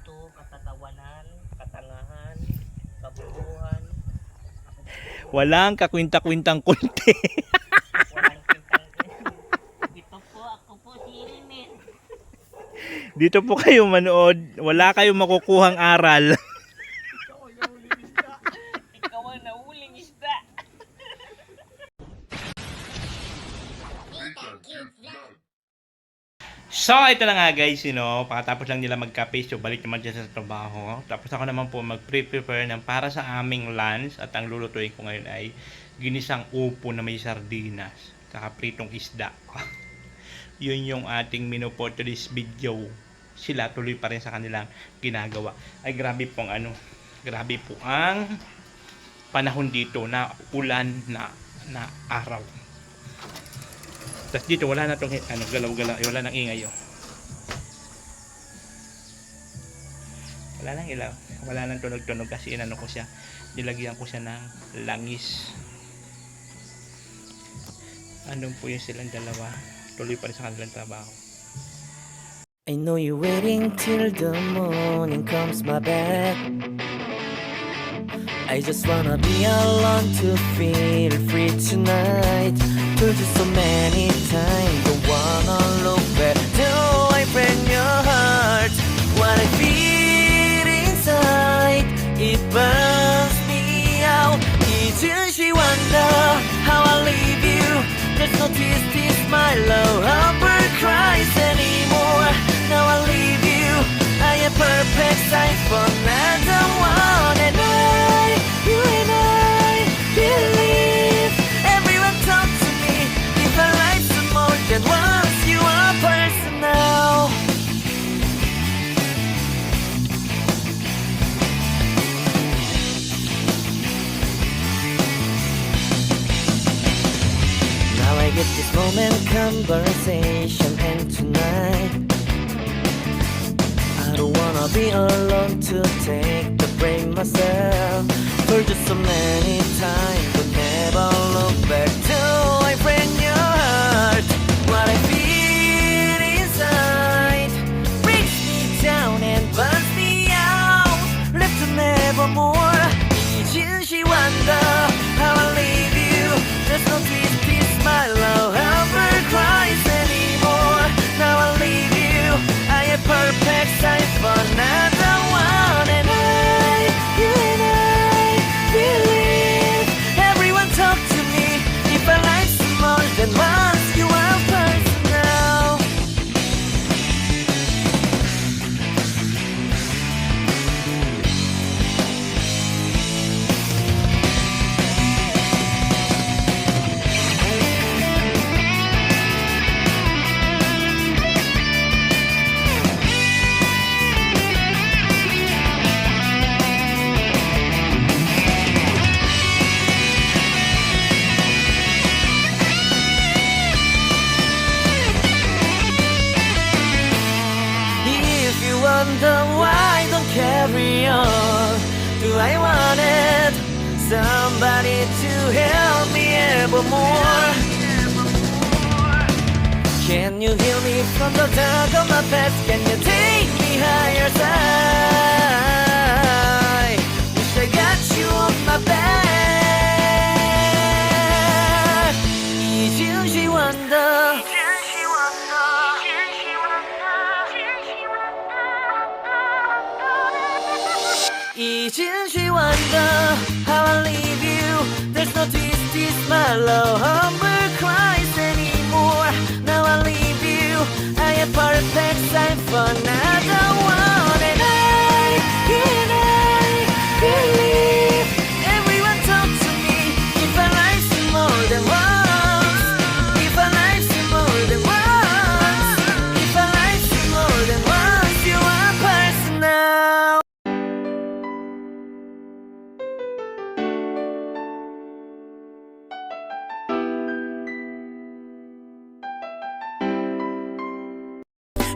puso, katatawanan, katangahan, kabubuhan, Walang kakwinta-kwintang kunti. walang kintang. Ito po, ako po si Rimit. Dito po kayo manood. Wala kayong makukuhang aral. Ikaw ang nahuling isda. So, ito na nga guys, pagkatapos lang nila magkape, so balik naman dyan sa trabaho. Tapos ako naman po mag-prepare ng para sa aming lunch at ang lulutuin ko ngayon ay ginisang upo na may sardinas, saka pritong isda. Yun yung ating menu for today's video. Sila tuloy pa rin sa kanilang ginagawa. Ay grabe pong grabe po ang panahon dito na ulan na araw. Tapos dito wala na tong galaw-galaw, wala nang ingay oh. Wala nang ilaw, wala nang tunog-tunog kasi ko siya, nilagyan ko siya ng langis. Andun po yung silang dalawa, tuloy pa rin sa kanilang trabaho. I know you're waiting till the morning comes my bed. I just wanna be alone to feel free tonight. Told you so many times, don't wanna look back. Do I break your heart? What I feel inside, it burns me out. She wonder how I leave you. There's no tears, tears, my love, Humber cries anymore. Now I leave you, I am perfect sight for another one. And you and I believe everyone talk to me. If I like some more than once, you are personal. Now I get this moment conversation, and tonight I don't wanna be alone to take the blame myself. Told you so many times, but never look back. Till I break your heart. What I feel inside breaks me down and burns me out. Left to nevermore. She wonder how I leave you. There's no peace, peace, my love, ever cries anymore. Now I leave you, I am perfect sight for another one. And you and I believe everyone talk to me. If I like some more than once, you are personal. If you wonder why, don't carry on. Do I want it? Somebody to help me evermore. Can you heal me from the dark of my past? Can you take me higher side? Wish I got you on my back. She wonder. She wonder how I leave you. There's no twist, twist, my love, Humber cries anymore. Now I leave you, I am perfect sign for another one. And you and I believe everyone talk to me. If I like you more than once, if I like you more than once, if I like you more than once, you are personal.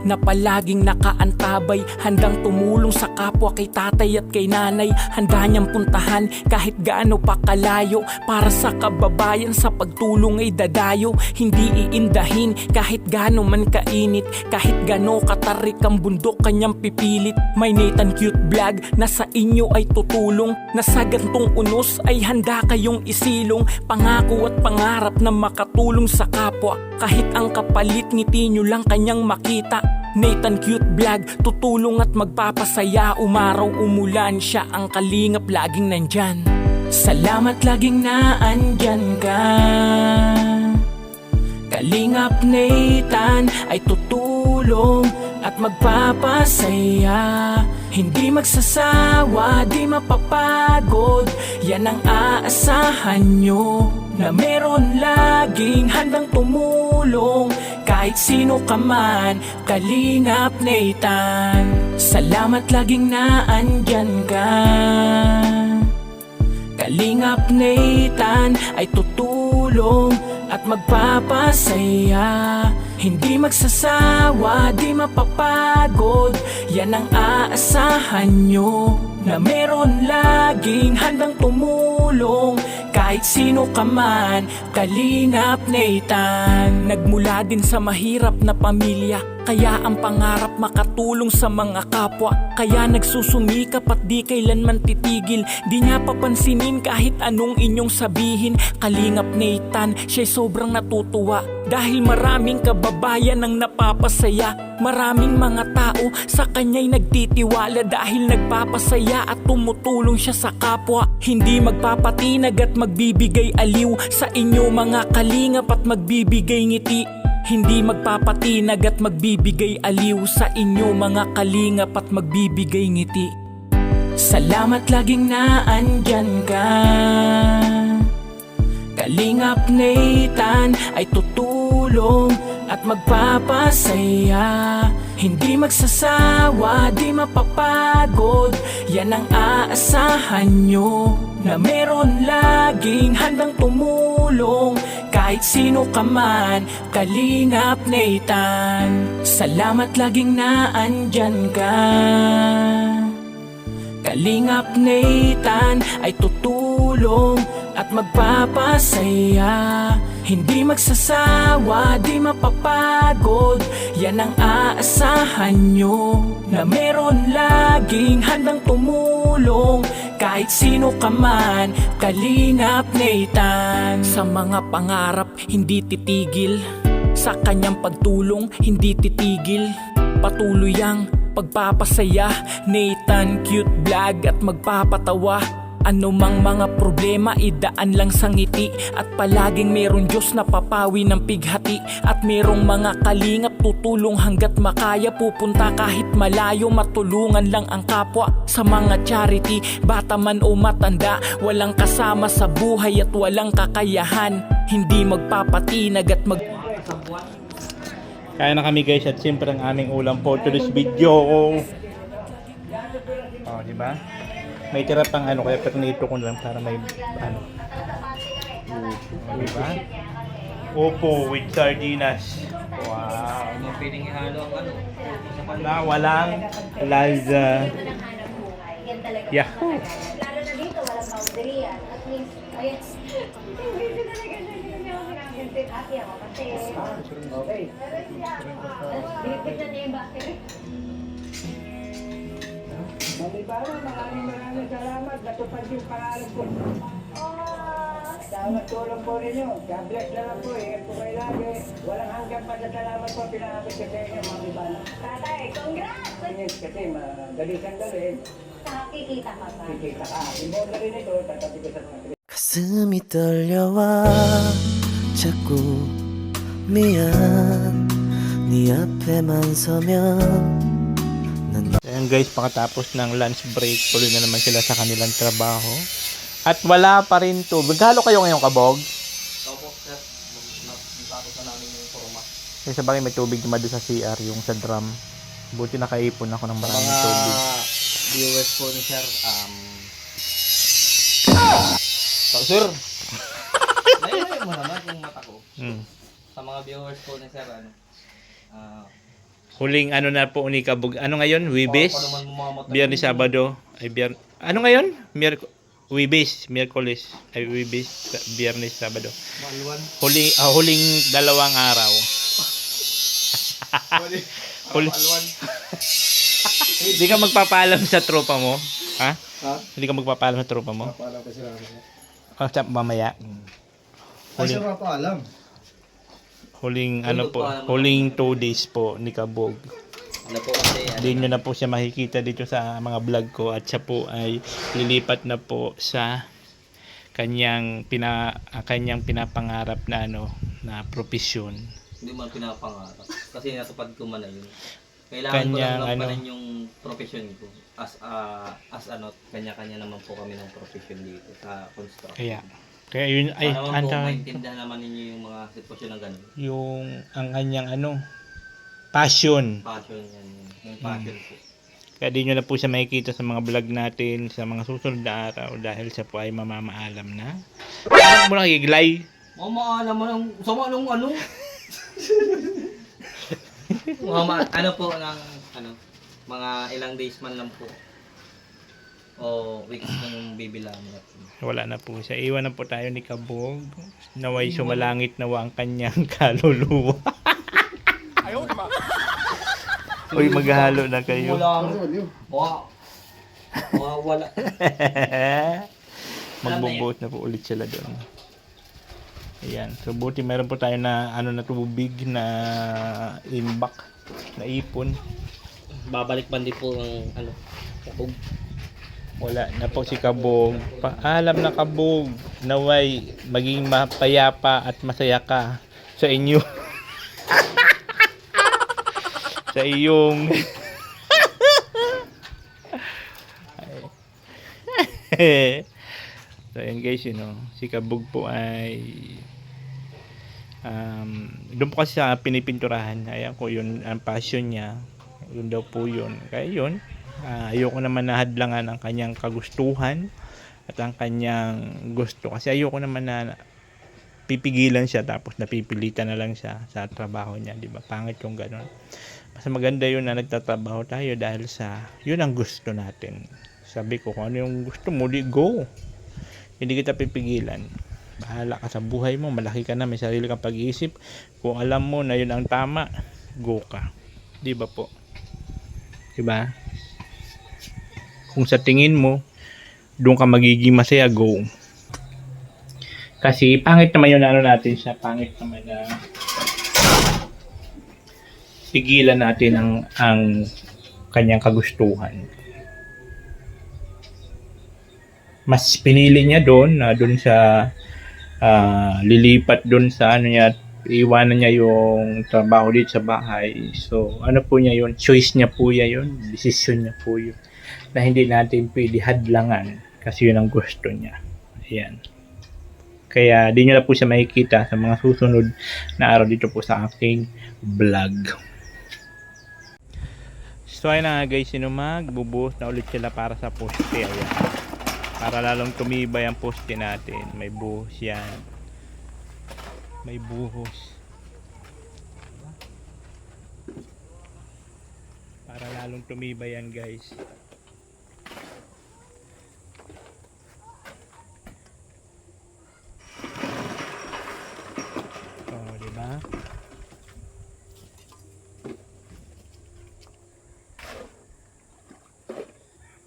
na palaging nakaantabay, handang tumulong sa kapwa kay tatay at kay nanay. Handa niyang puntahan kahit gaano pa kalayo, para sa kababayan sa pagtulong ay dadayo. Hindi iindahin kahit gaano man kainit, kahit gaano katarik ang bundok kanyang pipilit. May Nathan Cute Vlog na sa inyo ay tutulong, na sa gantong unos ay handa kayong isilong. Pangako at pangarap na makatulong sa kapwa, kahit ang kapalit ngiti nyo lang kanyang makita. Nathan Cute Vlog, tutulong at magpapasaya. Umaraw umulan, siya ang kalingap laging nandyan. Salamat laging naandyan ka. Kalingap Nathan ay tutulong at magpapasaya. Hindi magsasawa, di mapapagod, yan ang aasahan nyo, na meron laging handang tumulong kahit sino ka man. Kalingap Nathan, salamat laging naandyan ka. Kalingap Nathan ay tutulong at magpapasaya. Hindi magsasawa, di mapapagod, yan ang aasahan nyo, na meron laging handang tumulong kahit sino ka man. Kalingap Nathan, nagmula din sa mahirap na pamilya, kaya ang pangarap makatulong sa mga kapwa. Kaya nagsusumikap at di kailanman titigil, di niya papansinin kahit anong inyong sabihin. Kalingap Nathan, siya'y sobrang natutuwa dahil maraming kababayan ang napapasaya. Maraming mga tao sa kanya'y nagtitiwala dahil nagpapasaya at tumutulong siya sa kapwa. Hindi magpapatinag at magbibigay aliw sa inyo mga kalingap at magbibigay ngiti. Hindi magpapatinag at magbibigay aliw sa inyo mga kalingap at magbibigay ngiti. Salamat laging naandyan ka. Kalingap Nathan ay tutulong at magpapasaya. Hindi magsasawa, di mapapagod, yan ang aasahan nyo, na meron laging handang tumulong kahit sino ka man. Kalingap Nathan, salamat laging naandyan ka. Kalingap Nathan ay tutulong at magpapasaya. Hindi magsasawa, di mapapagod, yan ang aasahan nyo, na meron laging handang tumulong kahit sino ka man. Kalingap Nathan, sa mga pangarap hindi titigil, sa kanyang pagtulong hindi titigil. Patuloy ang pagpapasaya, Nathan Cute Vlog at magpapatawa. Ano mang mga problema, idaan lang sa ngiti, at palaging merong Diyos na papawi ng pighati. At merong mga kalingap tutulong hanggat makaya, pupunta kahit malayo, matulungan lang ang kapwa. Sa mga charity, bata man o matanda, walang kasama sa buhay at walang kakayahan. Hindi magpapatinag at Kaya na kami guys, at siyempre ang aming ulam for today's video. Oh, di ba? May tira pang ano, kaya pernito ko lang para may ano. Di ba? Opo with sardinas. Wow. Hindi pwedeng ihalo ang ano. Na walang laza. Yahoo! Lalo na dito, walang boundary yan. At least, ayun. Hindi talaga niya ako nakagantin. Ate ako kasi. Okay. Dilipit na niya yung battery. Malibara, maraming salamat. Natupad yung pangalan ko. Salamat tulong po ninyo. God bless na lang po. Ingat po kayo lagi. Walang hanggang pasasalamat po. Pinakapit ka sa inyo, Malibara. Tatay, congrats! Kasi madali siyang gawin. Kikita ka ba? Kikita ka. Imbong na rin ito. Tatabi ko sa mga. 가슴이 떨려와 자꾸 미안 네 앞에만 서면 Ayan guys, pakatapos ng lunch break, tuloy na naman sila sa kanilang trabaho. At wala pa rin to. Maghalo kayo ngayong kabog? Opo, sir. Tapos na namin yung forma. Kasi sa bagay may tubig naman doon sa CR, yung sa drum. Buti nakaipon ako ng maraming tubig. Viewers po ni sir, sir! Naiway mo naman yung mata ko. Hmm. Sa mga viewers po ni sir, Huling ano na po ni Kabog. Ano ngayon? Wibes? Biyernes, Sabado. Ano ngayon? Wibes, Miyerkules. Ay, Wibes, Biyernes, Sabado. Huling 2 araw. Huli. Hindi ka magpapaalam sa tropa mo? Ha? Hindi ka magpapaalam sa tropa mo? Paalam kasi namin. Mamaya. Ay, siya mapaalam. Huling ano po, huling 2 days po ni Kabog. Ano po kasi, Hindi nyo na po siya makikita dito sa mga vlog ko at siya po ay lilipat na po sa kanyang pinapangarap na na profesyon. hindi man pinapangarap. Kasi natupad ko man na yun. Kailangan ko lang pa rin yung profession ko. Kanya-kanya naman po kami ng profession dito sa construction. Kaya yun ay Para naman po maintindihan naman ninyo yung mga sitwasyon na gano'n. yung ang kanyang passion. Passion yan. Yung passion po. Kaya di nyo na po siya makikita sa mga vlog natin sa mga susunod na araw dahil siya po ay mamamaalam na. Ano mo nakikiglay? Mamaalam mo ng sama nung ano? Ano po ng mga ilang days man lang po. O weeks nang bibilang natin. Wala na po siya. Iwan na po tayo ni Kabog. Naway sumalangit nawa ang kanyang kaluluwa. Uy, maghahalo na kayo. Wala. Magbubuot na po ulit sila doon. Ayan. So, buti meron po tayo na na tubig na imbak na ipon. Babalik pa din po ang kapog. Wala na po si Kabog. Paalam na Kabog. Naway maging mapayapa at masaya ka sa inyo. Sa iyong so yun guys, si Kabog po ay doon po kasi sa pinipinturahan. Ayan ko yun ang passion niya. Yun daw po yun. Kaya yun, ayoko naman nahadlangan ang kanyang kagustuhan at ang kanyang gusto. Kasi ayoko naman na pipigilan siya tapos napipilitan na lang siya sa trabaho niya. Diba? Pangit yung gano'n. Mas maganda yun na nagtatrabaho tayo dahil sa yun ang gusto natin. Sabi ko, kung ano yung gusto mo, di go. Hindi kita pipigilan. Bahala ka sa buhay mo, malaki ka na, may sarili kang pag-iisip. Kung alam mo na yun ang tama, go ka. Di ba po? Di ba? Kung sa tingin mo doon ka magiging masaya, go. Kasi pangit naman yung natin siya, pangit naman na pigilan natin ang kanyang kagustuhan. Mas pinili niya doon sa lilipat doon sa niya, iwanan niya yung trabaho dito sa bahay. So po niya yun, choice niya po yun, decision niya po yun, na hindi natin pwede hadlangan kasi yun ang gusto niya. Ayan. Kaya di nyo na po siya makikita sa mga susunod na araw dito po sa aking vlog. So ayun na guys, magbubuhos na ulit sila para sa poste. Ayan. Para lalong tumibay ang poste natin. May buhos yan. May buhos. Para lalong tumibay yan guys. Oh, diba?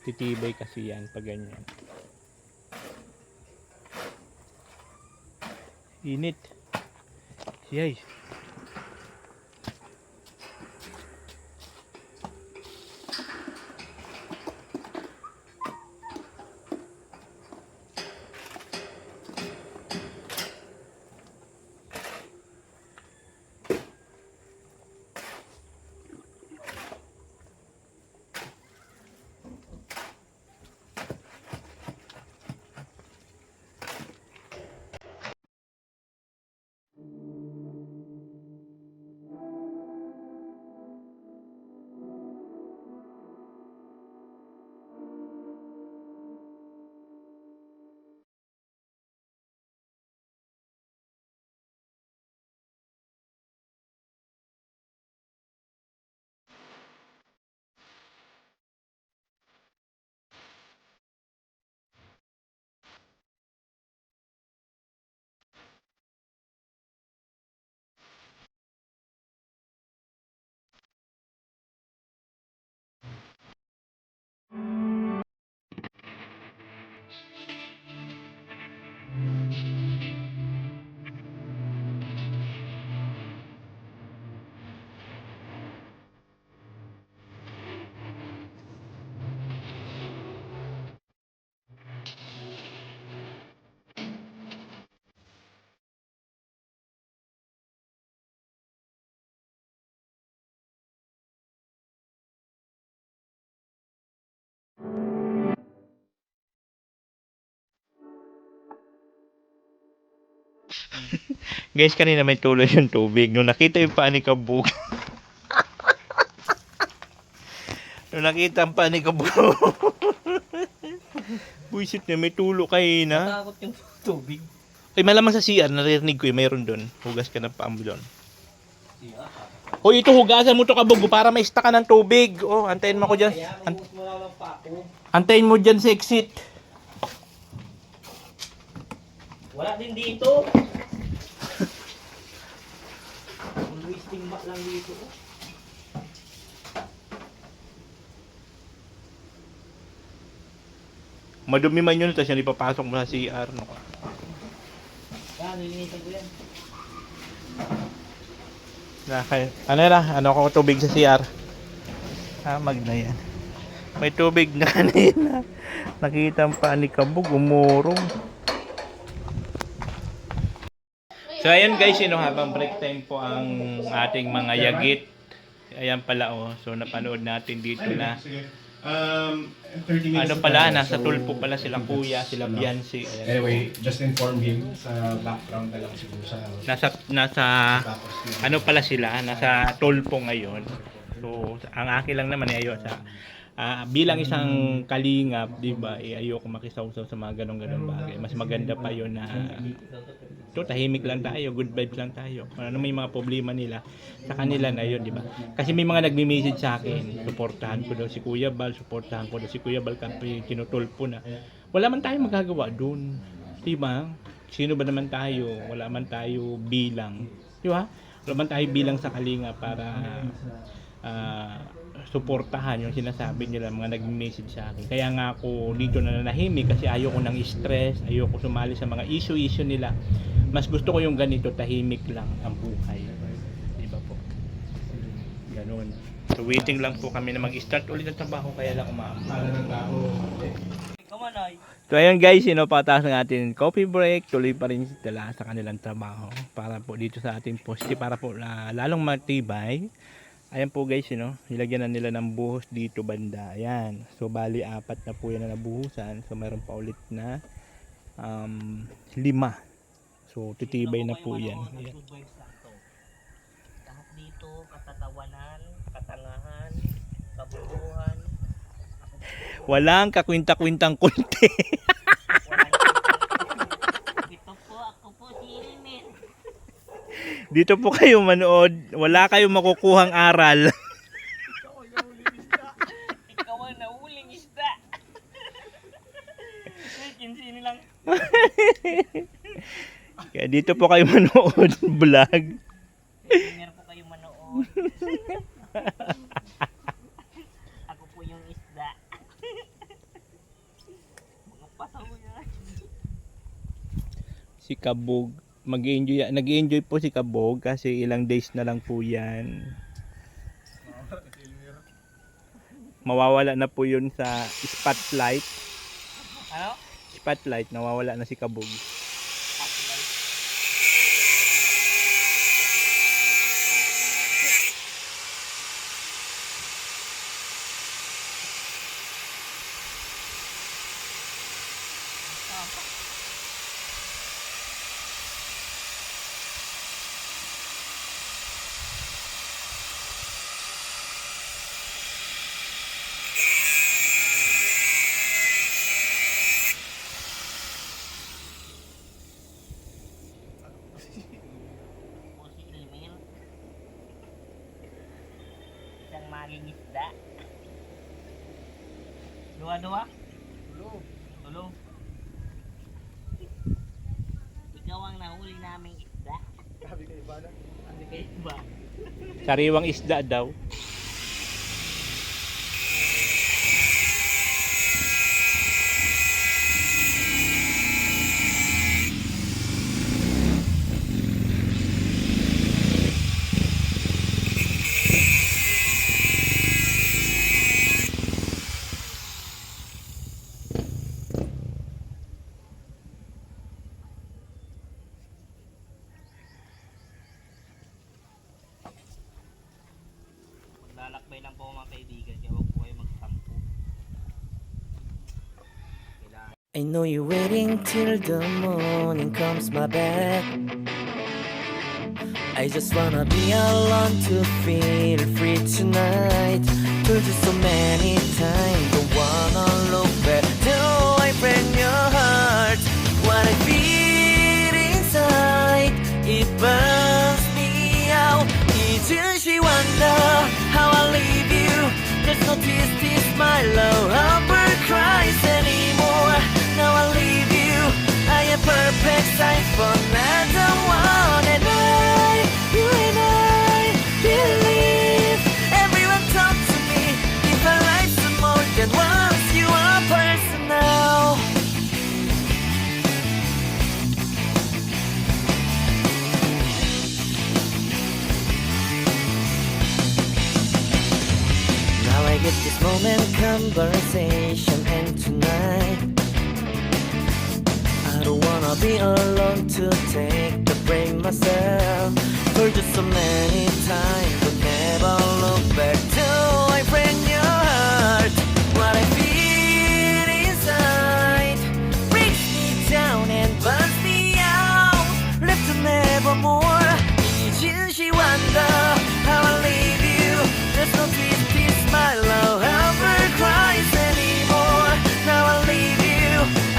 Titibay kasi yan pag ganyan. Init. Yay. Guys, kanina may tuloy yung tubig. Nung nakita yung paa ni Kabog. Nung nakita ang paa ni Kabog. Buisit na, may tulo kayo na. Takot yung tubig. Ay, malamang sa CR, naririnig ko yung mayroon doon. Hugas ka ng paa mo doon. Hoy, ito hugasan mo to Kabog para maista ka ng tubig. Oh, antayin mo ko dyan. Mabuhos mo lang ang pa ako. Antayin mo dyan sa exit. Wala din dito. Always timba lang dito. Madumi man yun, tapos yan ipapasok mo sa CR. No? Yan, nilinisan ko yan. Ano na? Ano ko tubig sa CR? Magna yan. May tubig na kanina. Nakita ang paa ni Kabog, umurong. So ayan guys, habang break time po ang ating mga yagit. Ayan pala so napanood natin dito na. 30 minutes. Ano pala, nasa tulpo pala sila kuya, sila Biancy. Ayan. Anyway, just inform him sa background na lang siguro sa Nasa ano pala sila, nasa tulpo ngayon. So ang akin lang naman ay ayun sa bilang isang kalingap, 'di ba? Ayoko makisawsaw sa mga ganong bagay. Mas maganda pa 'yon na tahimik lang tayo, good vibes lang tayo. Kung ano may mga problema nila, sa kanila na 'yon, 'di ba? Kasi may mga nagme-message sa akin, suportahan ko daw si Kuya Bal, suportahan ko daw si Kuya Bal kasi tinutulpo na. Wala man tayong magagawa doon. 'Di ba? Sino ba naman tayo? Wala man tayo bilang, 'di ba? Wala man tayo bilang sa kalinga para suportahan yung sinasabi nila, mga nag-message sa akin. Kaya nga ako dito na nanahimik kasi ayoko ng stress, ayoko sumali sa mga issue nila. Mas gusto ko yung ganito, tahimik lang ang buhay. Di ba po? Ganun. So waiting lang po kami na mag-start ulit ang trabaho, kaya lang umaambal. So ayun guys, pataas ng ating coffee break. Tuloy pa rin sila sa kanilang trabaho para po dito sa ating poste, para po lalong matibay. Ayan po guys, nilagyan na nila ng buhos dito banda. Ayan. So bali 4 na po yan na nabuhusan. So mayroon pa ulit na 5. So titibay na po yan. Ayan. Lahat dito, katatawanan, katangahan, kabubuhan. Walang kakwinta-kwintang kunti. Ito po, ako po si Ilmin. Dito po kayo manood. Wala kayong makukuhang aral. Ikaw ang nahuling isda. Kinsini lang. Kaya dito po kayo manood vlog. Meron po kayo manood. Ako po yung isda. Mga pasaw yan. Si Kabog. Nag-enjoy po si Kabog kasi ilang days na lang po yan. Mawawala na po yun sa spotlight. Ano? Spotlight, nawawala na si Kabog. Po si Ilmin. Isang maging isda. Dua-dua? Tulong. Ikaw ang nahuli naming isda. Sabi kayo ba na? Sabi kayo ba? Sariwang isda daw. I know you're waiting till the morning comes my back. I just wanna be alone to feel free tonight. Told you so many times, don't wanna look back. Do I break your heart? What I feel inside, it burns me out. 이제 wonder how I leave you. There's no tears, tears, my love, Humber cries anymore. Now I leave you, I am perfect sight for another one. And you and I believe everyone talk to me. If I like some more than once, you are personal. Now I get this moment conversation, and tonight I don't wanna be alone to take the blame myself. Told you so many times, but never look back. Till I break your heart. What I feel inside breaks me down and burns me out. Left to nevermore. she wonder how I leave you. There's no tears, tears, my love ever cries anymore. Now I leave you,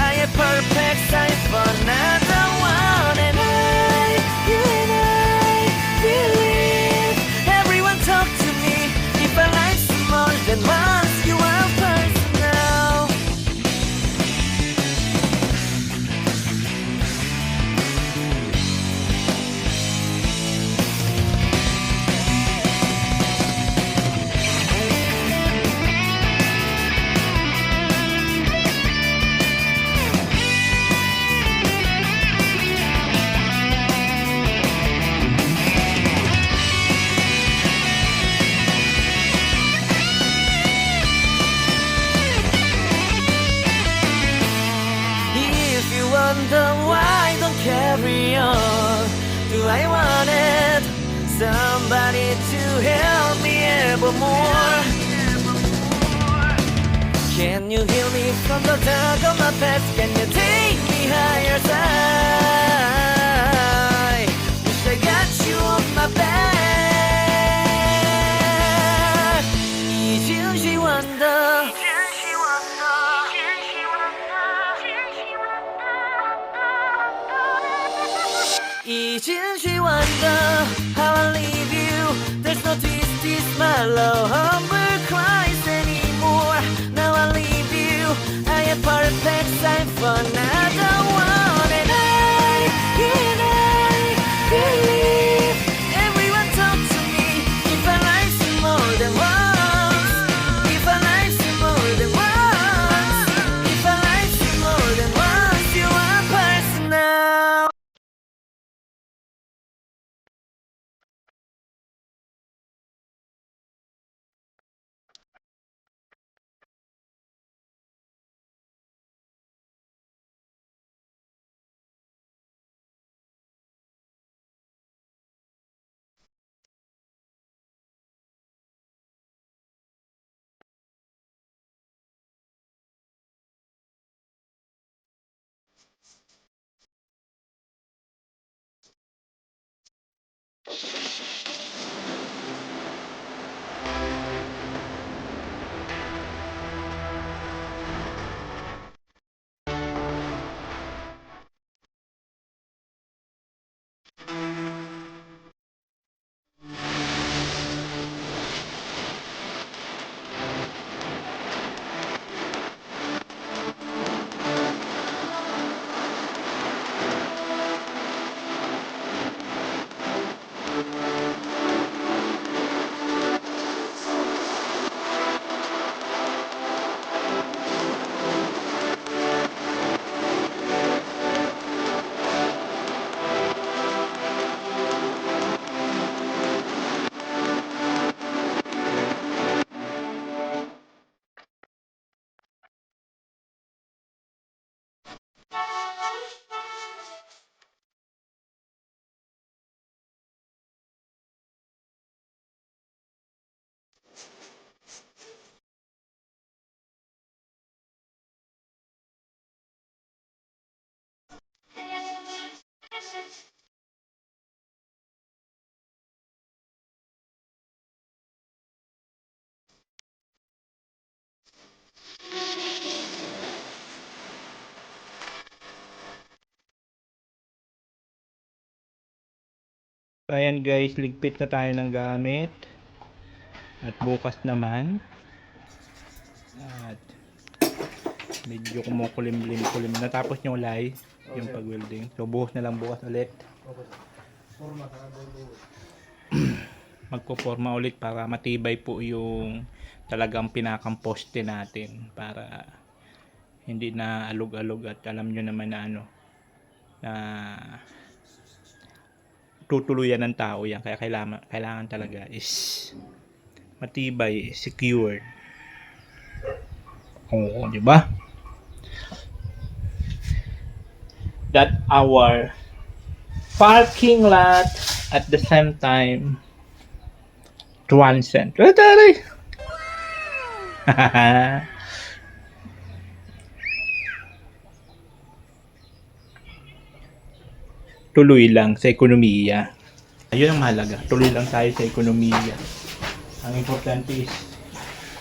I am perfect sight for another one. And you and I believe everyone talk to me. If I like you more than once, you are personal. If you wonder why I don't carry on, do I want it? Somebody to help me evermore. Can you heal me from the dark of my past? Can you take me higher side? Wish I got you on my back. 이제 wonder. she wonder how I leave you. There's no twist, twist, my love humber cries anymore. Now I leave you, I am perfect sign for another one. And I believe everyone talk to me. If I like you more than once, if I like you more than once, if I like you more than once, you are personal. So, ayan guys, ligpit na tayo ng gamit. At bukas naman. At medyo kumukulim-kulim. Natapos yung lay, yung pag-welding. So, buhos na lang bukas ulit. Magpo-forma ulit para matibay po yung talagang pinakang poste natin. Para hindi na alog-alog at alam nyo naman na ano, na tutuluyan ng tao yan. Kaya kailangan talaga is matibay, secure. Oo, di ba? That our parking lot at the same time transcend. Taray! Tuloy lang sa ekonomiya. Ayun ang mahalaga. Tuloy lang tayo sa ekonomiya. Ang importante is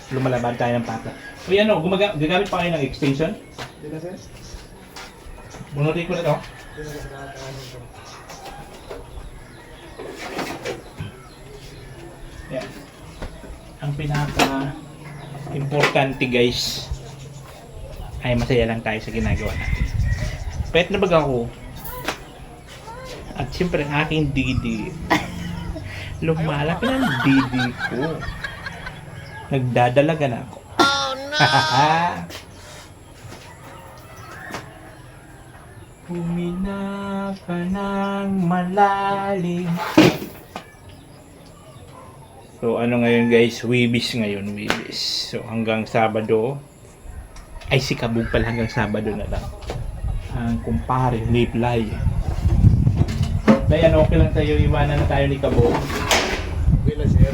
lumalaban tayo ng pata. Uy, ano, gagamit pa kayo ng extension? Bunutin ko na to. Yan. Ang pinaka-importante guys ay masaya lang tayo sa ginagawa natin. Pwede na baga ako. At siyempre ang aking didi. Lumalaki ng didi ko. Nagdadalaga na ako. Oh no! Humina ka ng malalim. So ano ngayon guys, Wibis ngayon, Wibis. So hanggang Sabado, ay si Kabog pala hanggang Sabado na lang. Ang kumpare, Liplay. Dahil ano, okay lang tayo, iwanan na tayo ni Kabog. Okay lang, sir.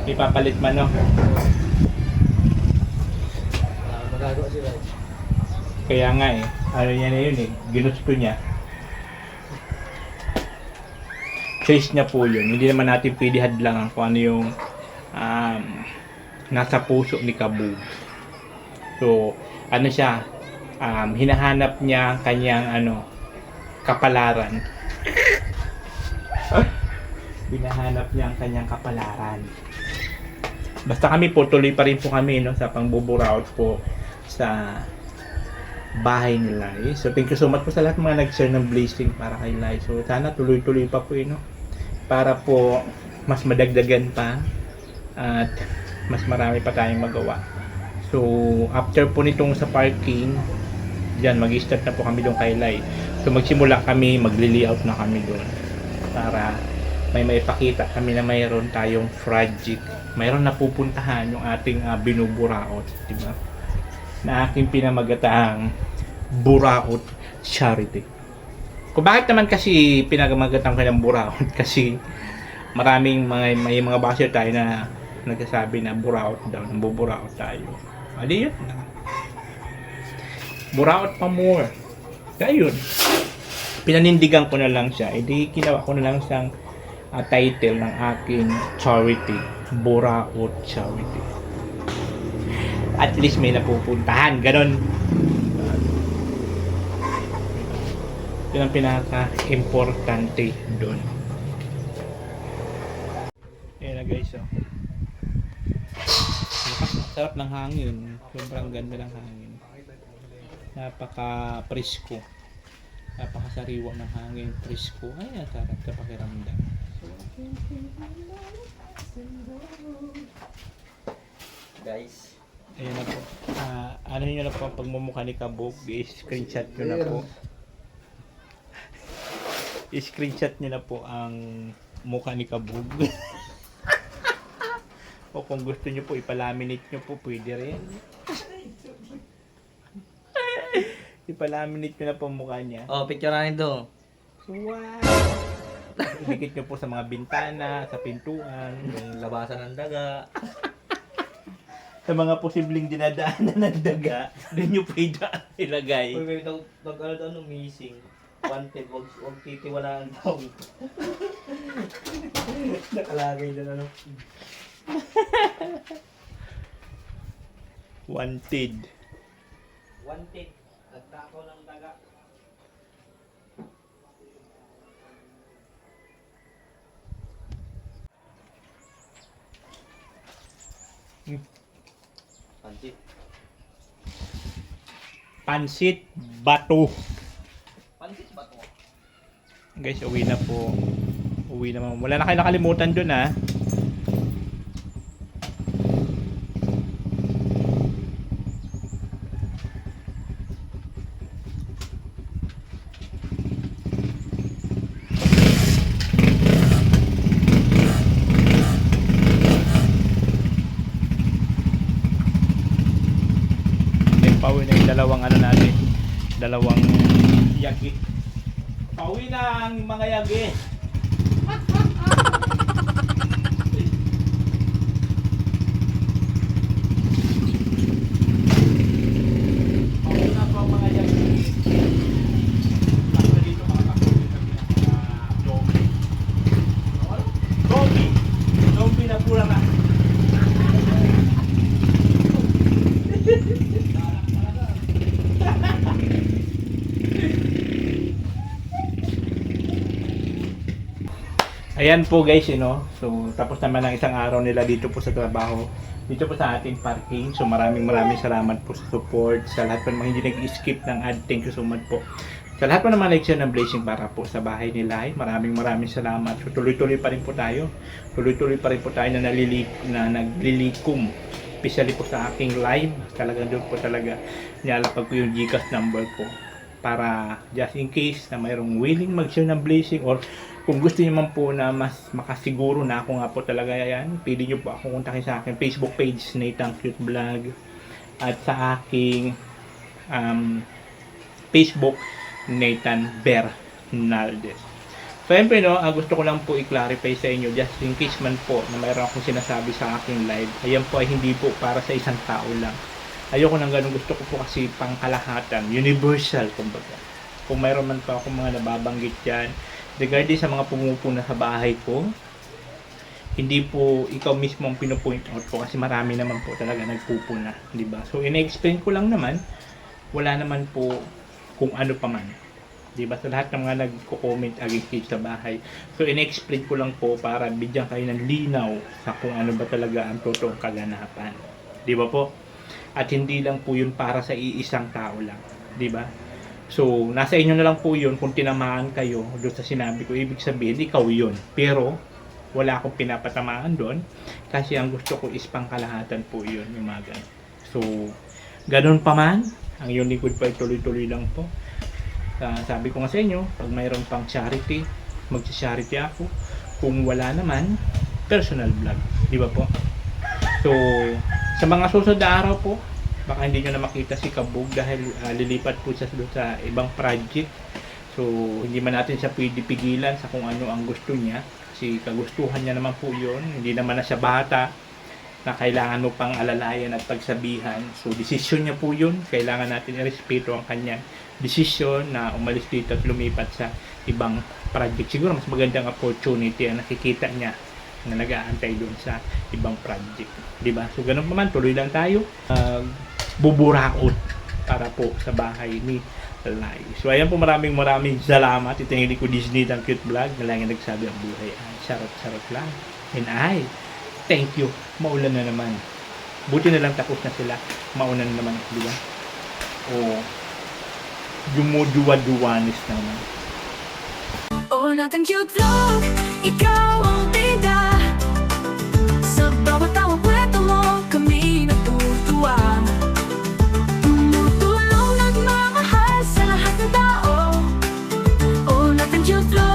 Ipapalit man, no? Magagawa sila. Kaya nga eh, ano niya na yun eh, ginusto niya. Choice niya po yun. Hindi naman natin pwede hadlangan kung ano yung nasa puso ni Kabog. So, ano siya, hinahanap niya kanyang kapalaran. Hinahanap niya ang kanyang kapalaran. Basta kami po, tuloy pa rin po kami sa pangbuburaot po sa bahay ni Lai. So, thank you so much po sa lahat mga nag-share ng blessing para kay Lai. So, sana tuloy-tuloy pa po para po mas madagdagan pa at mas marami pa tayong magawa. So, after po nitong sa parking, dyan, mag-start na po kami doon kay Lai. So, magsimula kami, magli-layout na kami doon para may maipakita kami na mayroon tayong project. Mayroon na pupuntahan yung ating binuburaot, diba? Na aking pinamagatang Buraot Charity. Kung bakit naman kasi pinamagatang ko ng Buraot? Kasi maraming may mga basher tayo na nagsasabi na buraot daw, nambuburaot tayo. Mali yun. Buraot pa more. Kaya yun. Pinanindigan ko na lang siya. Hindi ginawa ko na lang siyang title ng aking charity. Buraot Charity. At least may napupuntahan. Ganon. Yun ang pinaka-importante doon. Ayan na guys. Oh. Sarap ng hangin. Sobrang ganda ng hangin. Napaka-presko. Napaka-sariwa ng hangin. Presko. Ay, sarap sa pakiramdam. Guys. Ayan na po. Ano nyo na po ang pagmumukha ni Kabog? I-screenshot nyo na po. I-screenshot nyo na po ang mukha ni Kabog. O kung gusto nyo po, ipalaminate nyo po, pwede rin. Ipalaminate nyo na po ang mukha niya. Oh, picturean ito. Wow! Idikit nyo po sa mga bintana, sa pintuan, Yung labasan ng daga. sa mga posibleng dinadaanan ng daga, doon nyo pwede ilagay. Uy, may missing. Wanted, wag titiwalaan daw. Nakalagay na Wanted. Wanted. Nagtakaw ng daga. Pansit Bato. Pansit ba to? Guys, uwi na po. Uwi naman. Wala na kayo nakalimutan dun ha. Pauwi na yung dalawang ano natin, dalawang yagi. Pauwi na ang mga yagi. Pauwi na po ang mga yagi. Basta dito mga kapulit kami ng mga zombie. Zombie! Zombie na pula na. Ayan po guys, So, tapos naman ang isang araw nila dito po sa trabaho. Dito po sa ating parking. So, maraming salamat po sa support. Sa lahat po naman hindi nag-skip ng ad. Thank you so much po. Sa lahat po naman like-share ng blessing para po sa bahay nila. Maraming salamat. So, tuloy-tuloy pa rin po tayo. Tuloy-tuloy pa rin po tayo na naglilikom. Especially po sa aking live. Talagang doon po talaga nilalapag ko yung GCash number ko. Para just in case na mayroong willing mag-share ng blessing or kung gusto niyo man po na mas makasiguro na ako nga po talaga yan, pwede niyo po akong kontakin sa akin Facebook page, Nathan Cute Vlog, at sa aking Facebook, Nathan Bernaldez. So, siyempre gusto ko lang po i-clarify sa inyo just in case man po na mayroon akong sinasabi sa aking live. Ayan po ay hindi po para sa isang tao lang. Ayoko nang ganun, gusto ko po kasi pangkalahatan, universal kumbaga. Kung mayroon man po akong mga nababanggit dyan, regarding sa mga pumupuna sa bahay ko, hindi po ikaw mismo ang pinopoint out po kasi marami naman po talaga nagpupuna, di ba? So, ina-explain ko lang naman, wala naman po kung ano pa man. Di ba? Sa lahat ng mga nagko-comment against sa bahay. So, ina-explain ko lang po para bigyan kayo ng linaw sa kung ano ba talaga ang totoong kaganapan. Di ba po? At hindi lang po yun para sa iisang tao lang. Di ba? So, nasa inyo na lang po yun kung tinamaan kayo doon sa sinabi ko. Ibig sabihin, ikaw yun. Pero, wala akong pinapatamaan doon kasi ang gusto ko is pangkalahatan po yun, yung mga ganun. So, ganun pa man, ang yung lingkod pa ay tuloy-tuloy lang po. Sabi ko nga sa inyo, pag mayroon pang charity, mag-charity ako. Kung wala naman, personal vlog. Di ba po? So, sa mga susunod na araw po, baka hindi nyo na makita si Kabog dahil lilipat po siya sa ibang project. So, hindi man natin siya pwede pigilan sa kung ano ang gusto niya. Kasi kagustuhan niya naman po yun. Hindi naman na siya bata na kailangan mo pang alalayan at pagsabihan. So, desisyon niya po yun. Kailangan natin i-respeto ang kanyang desisyon na umalis dito at lumipat sa ibang project. Siguro mas magandang opportunity ang nakikita niya na nag-aantay doon sa ibang project. Diba? So, ganun pa man. Tuloy lang tayo. Buburaot para po sa bahay ni Lai. So, ayan po, maraming salamat. Ito yung ko Disney ng Cute Vlog na lang yung nagsabi ang buhay ay sarap-sarap lang. And I thank you. Maulan na naman. Buti na lang tapos na sila. Maulan na naman, di ba? O, dumuduwa-duwanis naman. Oh, Nathan Cute Vlog, ikaw ang bida sa bawat tawag.